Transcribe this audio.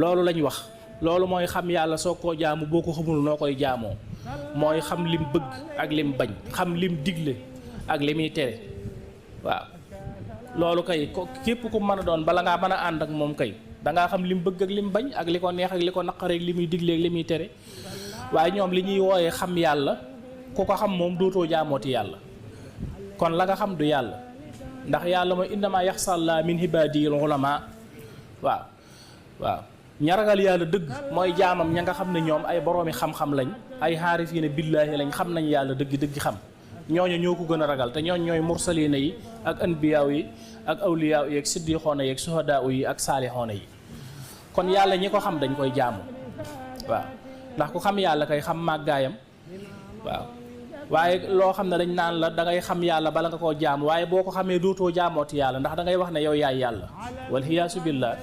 loolu lañ wax loolu mooy xam yàlla soo koo jaamu boo ko xamul noo koy jaamoo mooy xam lim bëgg ak lim bañ xam lim digle ak li muy tere waaw loolu kay képp ku mën a doon bala ngaa mën a ànd ak moom kay dangaa xam lim bëgg ak lim bañ ak li ko neex ak li ko naqaree ak li muy digle ak li muy tere waaye ñoom li ñuy wooyee xam yàlla ku ko xam moom dootoo jaamooti yàlla kon la nga xam du yàlla ndax yàlla mooy innama yaxsalla min ibadiyil ulama waaw waaw ña ragal yàlla dëgg mooy jaamam ña nga xam ne ñoom ay boroomi xam-xam lañ ay xaarifiina billaahi lañ xam nañ yàlla dëgg xam ñooñu ñoo ko gën a ragal te ñooñ ñooy mursaliina yi ak anbiyaaw yi ak awliyaaw yi ak siddiqoona yi ak suhadaa yi ak saalixoona yi kon yàlla ñi ko xam dañ koy jaamu waaw ndax ku xam yàlla kay xam màggaayam waaw waaye loo xam ne dañ naan la da ngay xam yàlla bala nga koo jaam waaye boo ko xamee dootoo jaamooti yàlla ndax da ngay wax ne yow yaay yàlla wal hiyaasu billah